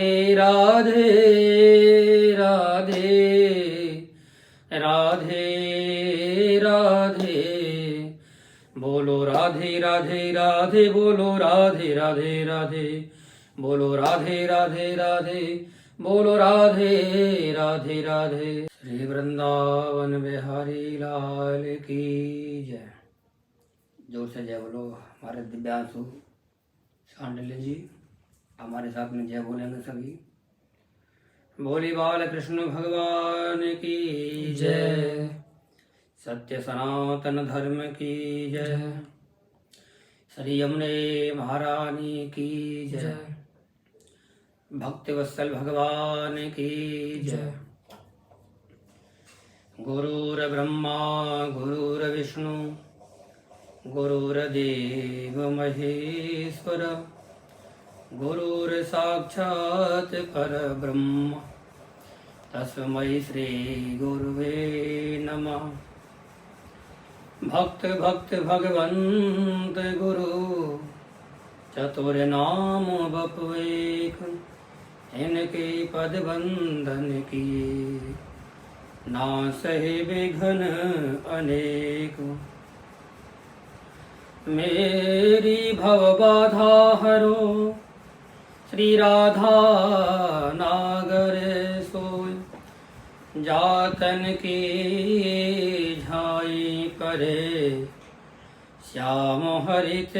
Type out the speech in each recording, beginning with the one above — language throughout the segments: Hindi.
हे राधे राधे राधे राधे बोलो राधे राधे राधे बोलो राधे राधे राधे बोलो राधे राधे राधे बोलो राधे राधे राधे। श्री वृंदावन बिहारी लाल की जय। जोर से जय बोलो। हमारे दिव्यांशु शांडिल्य जी हमारे साथ में जय बोलेंगे सभी। बोली बाल कृष्ण भगवान की जय। सत्य सनातन धर्म की जय। श्री यमुने महारानी की जय। भक्ति वत्सल भगवान की जय। गुरुर ब्रह्मा गुरुर्विष्णु गुरुर्देव महेश्वर गुरुर साक्षात् परब्रह्म तस्मै श्री गुरुवे नमः। भक्त भक्त भगवंत गुरु चतुर्नाम बपवेक इनके पद बंधन किए नासहे विघ्न अनेक। मेरी भव बाधा हरो श्री राधा नागर सोय जातन की झाई करे श्याम हरित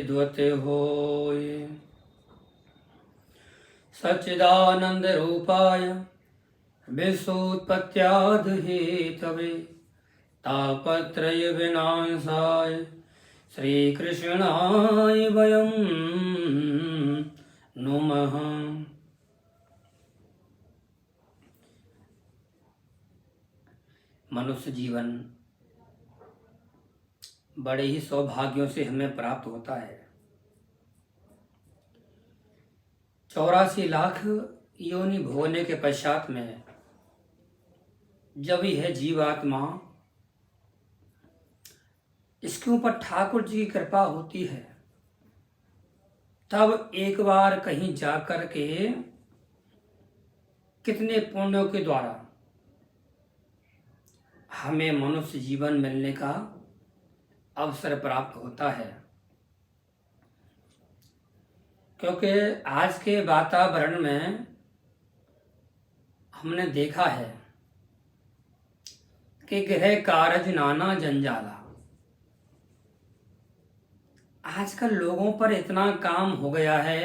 द्वत होय। सच्चिदानंद रूपाय विश्वोत्पत्त्यादि हेतवे तापत्रय विनाशाय श्री कृष्णाय वयं नुमः। मनुष्य जीवन बड़े ही सौभाग्यों से हमें प्राप्त होता है। 84 लाख योनि भोगने के पश्चात में जब यह जीवात्मा इसके ऊपर ठाकुर जी की कृपा होती है तब एक बार कहीं जाकर के कितने पुण्यों के द्वारा हमें मनुष्य जीवन मिलने का अवसर प्राप्त होता है। क्योंकि आज के वातावरण में हमने देखा है कि गृह कारज नाना जंजाला। आजकल लोगों पर इतना काम हो गया है,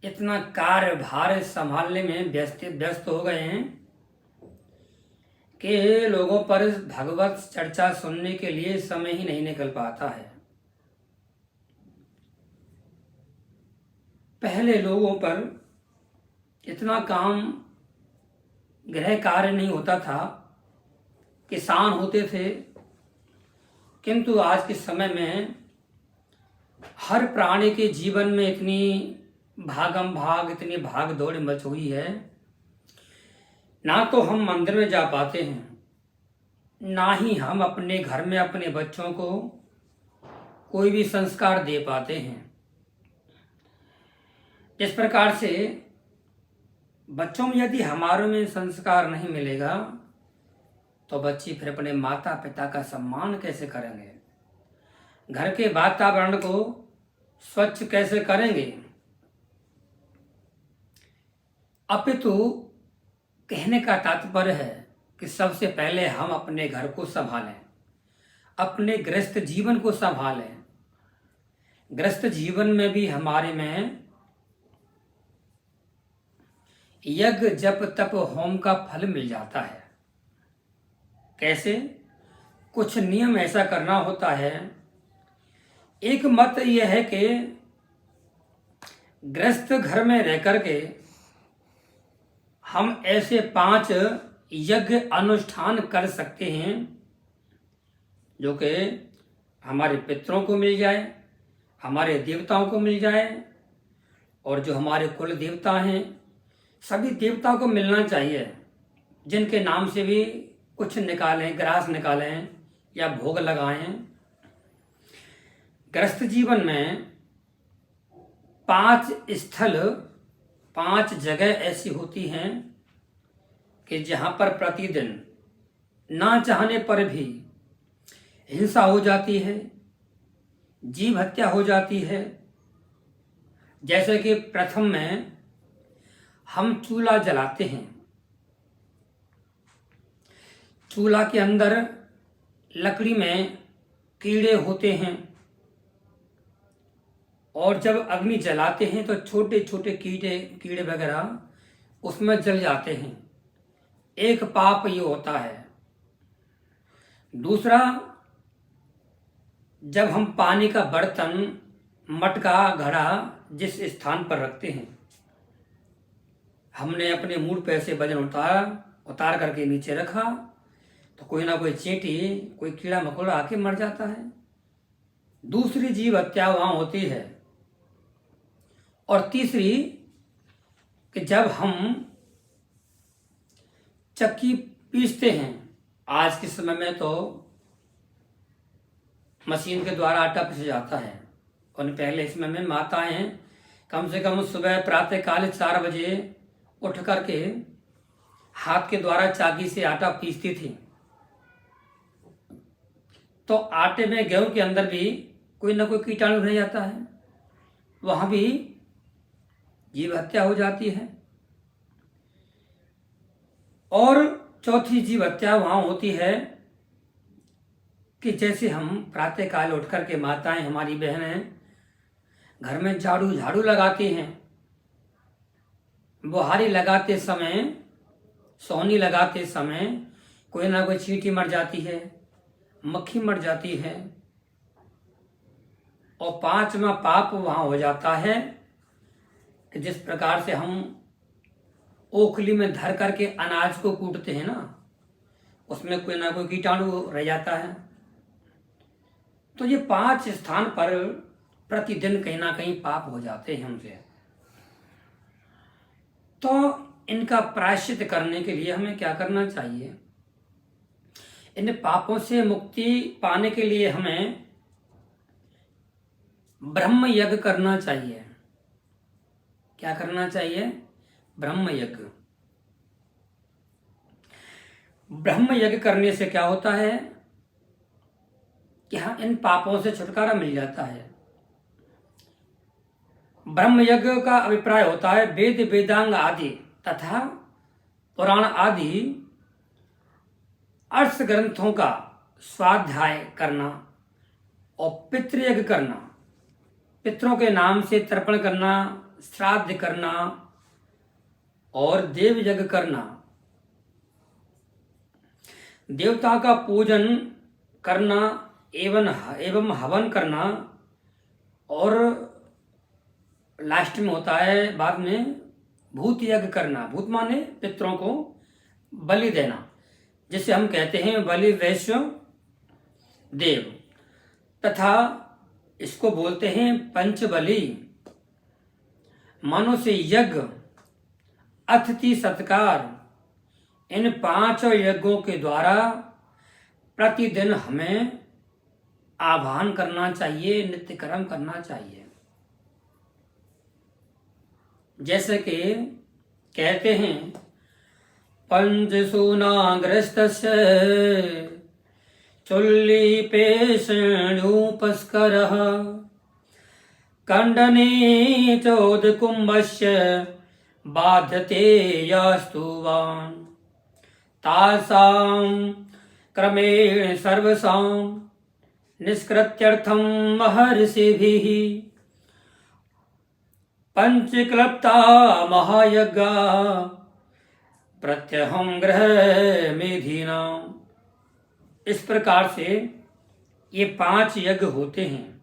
इतना कार्यभार संभालने में व्यस्त हो गए हैं कि लोगों पर भगवत चर्चा सुनने के लिए समय ही नहीं निकल पाता है। पहले लोगों पर इतना काम गृह कार्य नहीं होता था, किसान होते थे, किंतु आज के समय में हर प्राणी के जीवन में इतनी भागम भाग, इतनी भाग दौड़ मच हुई है, ना तो हम मंदिर में जा पाते हैं, ना ही हम अपने घर में अपने बच्चों को कोई भी संस्कार दे पाते हैं। इस प्रकार से बच्चों में यदि हमारे में संस्कार नहीं मिलेगा तो बच्चे फिर अपने माता पिता का सम्मान कैसे करेंगे, घर के वातावरण को स्वच्छ कैसे करेंगे। अपितु कहने का तात्पर्य है कि सबसे पहले हम अपने घर को संभालें, अपने गृहस्थ जीवन को संभालें। गृहस्थ जीवन में भी हमारे में यज्ञ जप तप होम का फल मिल जाता है। कैसे? कुछ नियम ऐसा करना होता है। एक मत यह है कि गृहस्थ घर में रह करके हम ऐसे 5 यज्ञ अनुष्ठान कर सकते हैं जो कि हमारे पितरों को मिल जाए, हमारे देवताओं को मिल जाए, और जो हमारे कुल देवता हैं सभी देवताओं को मिलना चाहिए, जिनके नाम से भी कुछ निकालें, ग्रास निकालें या भोग लगाएं। गृहस्थ जीवन में 5 स्थल 5 जगह ऐसी होती हैं कि जहाँ पर प्रतिदिन ना चाहने पर भी हिंसा हो जाती है, जीव हत्या हो जाती है। जैसे कि प्रथम में हम चूल्हा जलाते हैं, चूल्हा के अंदर लकड़ी में कीड़े होते हैं और जब अग्नि जलाते हैं तो छोटे छोटे कीड़े वगैरह उसमें जल जाते हैं। एक पाप ये होता है। दूसरा, जब हम पानी का बर्तन, मटका, घड़ा जिस स्थान पर रखते हैं, हमने अपने मूड पे से वजन उतार करके नीचे रखा तो कोई ना कोई चींटी, कोई कीड़ा मकोड़ा आके मर जाता है। दूसरी जीव हत्या वहां होती है। और तीसरी कि जब हम चक्की पीसते हैं, आज के समय में तो मशीन के द्वारा आटा पीसा जाता है, और पहले समय में माताएं कम से कम सुबह प्रातःकाल 4 बजे उठ करके हाथ के द्वारा चाकी से आटा पीसती थी। तो आटे में, गेहूं के अंदर भी कोई ना कोई कीटाणु रह जाता है, वहां भी जीव हत्या हो जाती है। और चौथी जीव हत्या वहां होती है कि जैसे हम प्रातःकाल उठ करके माताएं, हमारी बहनें घर में झाड़ू लगाती हैं, बुहारी लगाते समय, सोहनी लगाते समय कोई ना कोई चींटी मर जाती है, मक्खी मर जाती है। और 5वां पाप वहां हो जाता है कि जिस प्रकार से हम ओखली में धर करके अनाज को कूटते हैं ना, उसमें कोई ना कोई कीटाणु रह जाता है। तो ये 5 स्थान पर प्रतिदिन कहीं ना कहीं पाप हो जाते हैं हमसे। तो इनका प्रायश्चित करने के लिए हमें क्या करना चाहिए? इन पापों से मुक्ति पाने के लिए हमें ब्रह्म यज्ञ करना चाहिए। क्या करना चाहिए? ब्रह्म यज्ञ। ब्रह्म यज्ञ करने से क्या होता है कि हाँ, इन पापों से छुटकारा मिल जाता है। ब्रह्म यज्ञ का अभिप्राय होता है वेद, वेदांग आदि तथा पुराण आदि अर्थ ग्रंथों का स्वाध्याय करना और पितृयज्ञ करना, पितरों के नाम से तर्पण करना, श्राद्ध करना और देव यज्ञ करना, देवता का पूजन करना एवं हवन करना, और लास्ट में होता है बाद में भूत यज्ञ करना। भूत माने पितरों को बलि देना, जिसे हम कहते हैं बलि वैश्य देव, तथा इसको बोलते हैं पंचबली। मानो से यज्ञ, अतिथि सत्कार, इन 5 यज्ञों के द्वारा प्रतिदिन हमें आह्वान करना चाहिए, नित्य कर्म करना चाहिए। जैसे कि कहते हैं पंचसूनाग्रस्तस्य चुल्लीपेषण्युपस्करः खण्डने चोदकुम्भस्य बाध्यते यास्तुवान् तासां क्रमेण सर्वसां निष्कृत्यर्थं महर्षिभिः पंचक्लप्ता महायज्ञा प्रत्यहं ग्रह मेधिना। इस प्रकार से ये 5 यज्ञ होते हैं।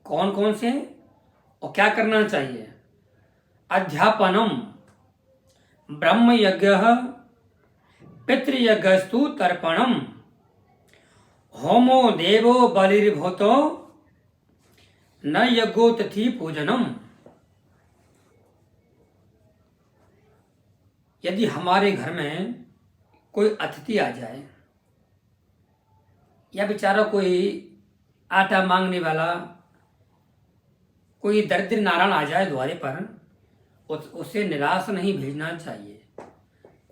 कौन कौन से और क्या करना चाहिए? अध्यापनम ब्रह्म यज्ञ, पितृयज्ञस्तु तर्पणम, होमो देवो बलिर्भूतो न यज्ञोतिथि पूजनम। यदि हमारे घर में कोई अतिथि आ जाए या बेचारा कोई आटा मांगने वाला कोई दरिद्र नारायण आ जाए द्वारे पर, उसे निराश नहीं भेजना चाहिए,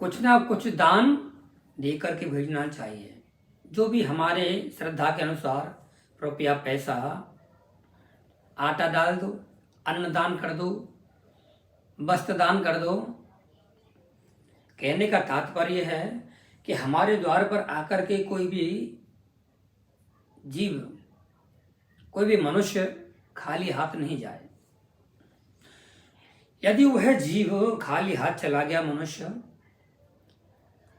कुछ ना कुछ दान दे करके भेजना चाहिए। जो भी हमारे श्रद्धा के अनुसार रुपया पैसा, आटा डाल दो, अन्न दान कर दो, वस्त्र दान कर दो। कहने का तात्पर्य है कि हमारे द्वार पर आकर के कोई भी जीव, कोई भी मनुष्य खाली हाथ नहीं जाए। यदि वह जीव खाली हाथ चला गया मनुष्य,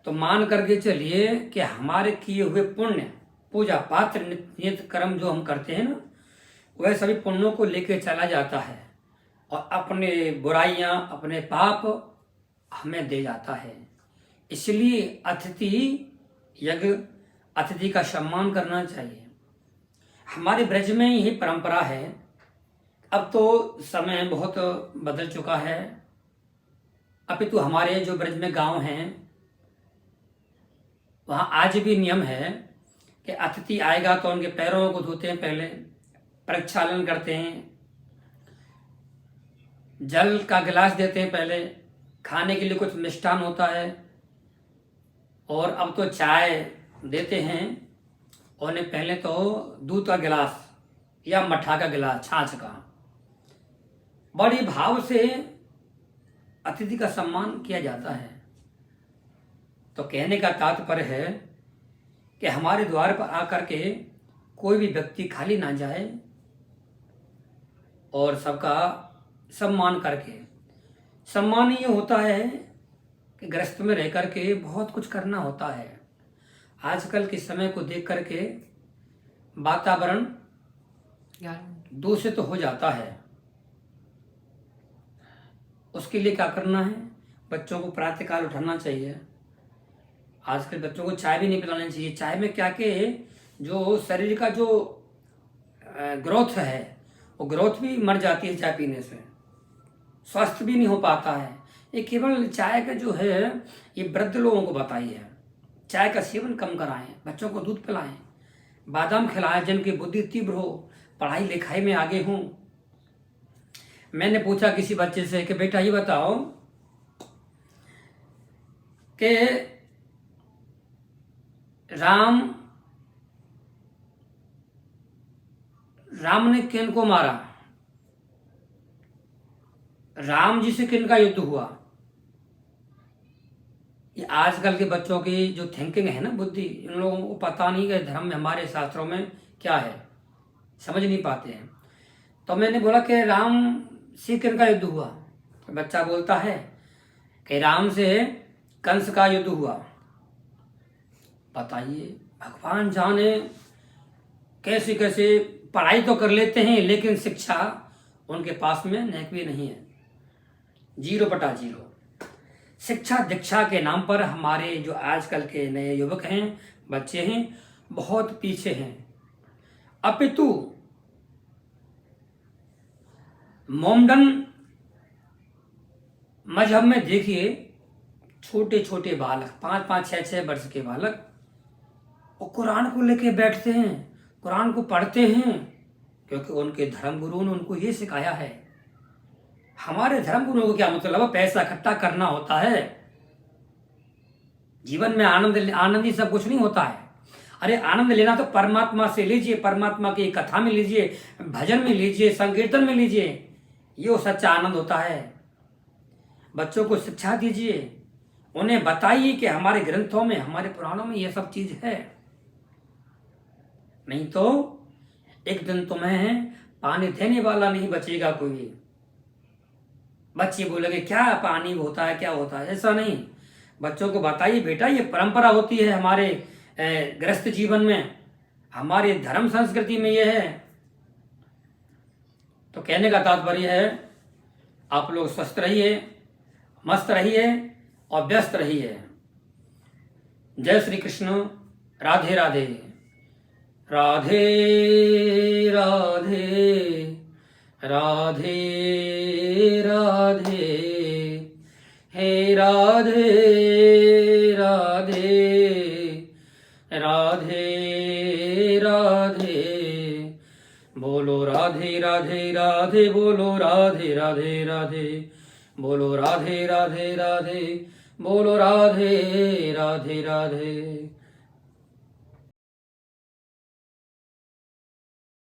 तो मान करके चलिए कि हमारे किए हुए पुण्य, पूजा पात्र, नित्य कर्म जो हम करते हैं ना, वह सभी पुण्यों को लेके चला जाता है और अपने बुराइयां, अपने पाप हमें दे जाता है। इसलिए अतिथि यज्ञ, अतिथि का सम्मान करना चाहिए। हमारे ब्रज में यही परंपरा है। अब तो समय बहुत बदल चुका है, अपितु हमारे जो ब्रज में गांव हैं वहाँ आज भी नियम है कि अतिथि आएगा तो उनके पैरों को धोते हैं, पहले प्रक्षालन करते हैं, जल का गिलास देते हैं, पहले खाने के लिए कुछ मिष्ठान होता है, और अब तो चाय देते हैं। उन्हें पहले तो दूध का गिलास या मट्ठा का गिलास, छाछ का, बड़ी भाव से अतिथि का सम्मान किया जाता है। तो कहने का तात्पर्य है कि हमारे द्वार पर आकर के कोई भी व्यक्ति खाली ना जाए और सबका सम्मान करके। सम्मान ये होता है कि गृहस्थ में रह करके बहुत कुछ करना होता है। आजकल के समय को देख करके वातावरण दूषित हो जाता है। उसके लिए क्या करना है? बच्चों को प्रातःकाल उठाना चाहिए। आजकल बच्चों को चाय भी नहीं पिलानी चाहिए। चाय में क्या के जो शरीर का जो ग्रोथ है, वो ग्रोथ भी मर जाती है चाय पीने से, स्वस्थ भी नहीं हो पाता है। ये केवल चाय का जो है, ये वृद्ध लोगों को बताई है। चाय का सेवन कम कराएं, बच्चों को दूध पिलाएं, बादाम खिलाएं, जिनकी बुद्धि तीव्र हो, पढ़ाई लिखाई में आगे हों। मैंने पूछा किसी बच्चे से कि बेटा ये बताओ कि राम ने किन को मारा? राम जी से किन का युद्ध हुआ? ये आजकल के बच्चों की जो थिंकिंग है ना, बुद्धि, इन लोगों को पता नहीं कि धर्म में, हमारे शास्त्रों में क्या है, समझ नहीं पाते हैं। तो मैंने बोला कि राम से किन का युद्ध हुआ? तो बच्चा बोलता है कि राम से कंस का युद्ध हुआ। बताइए, भगवान जाने कैसे कैसे पढ़ाई तो कर लेते हैं, लेकिन शिक्षा उनके पास में नेक भी नहीं है, 0/0। शिक्षा दीक्षा के नाम पर हमारे जो आजकल के नए युवक हैं, बच्चे हैं, बहुत पीछे हैं। अपितु मोमडन मजहब में देखिए, छोटे छोटे बालक, 5-5, 6-6 वर्ष के बालक, वो कुरान को लेके बैठते हैं, कुरान को पढ़ते हैं, क्योंकि उनके धर्मगुरु ने उनको ये सिखाया है। हमारे धर्मगुरुओं को क्या मतलब है? पैसा इकट्ठा करना होता है। जीवन में आनंद ही सब कुछ नहीं होता है। अरे आनंद लेना तो परमात्मा से लीजिए, परमात्मा की कथा में लीजिए, भजन में लीजिए, संकीर्तन में लीजिए, ये वो सच्चा आनंद होता है। बच्चों को शिक्षा दीजिए, उन्हें बताइए कि हमारे ग्रंथों में, हमारे पुराणों में ये सब चीज है। नहीं तो एक दिन तुम्हें पानी देने वाला नहीं बचेगा कोई। बच्चे बोलेंगे क्या पानी होता है, क्या होता है? ऐसा नहीं। बच्चों को बताइए, बेटा ये परंपरा होती है हमारे गृहस्थ जीवन में, हमारे धर्म संस्कृति में ये है। तो कहने का तात्पर्य है, आप लोग स्वस्थ रहिए, मस्त रहिए और व्यस्त रहिए। जय श्री कृष्ण। राधे राधे। राधे राधे राधे राधे, हे राधे राधे राधे राधे, बोलो राधे राधे राधे, बोलो राधे राधे राधे, बोलो राधे राधे राधे, बोलो राधे राधे राधे।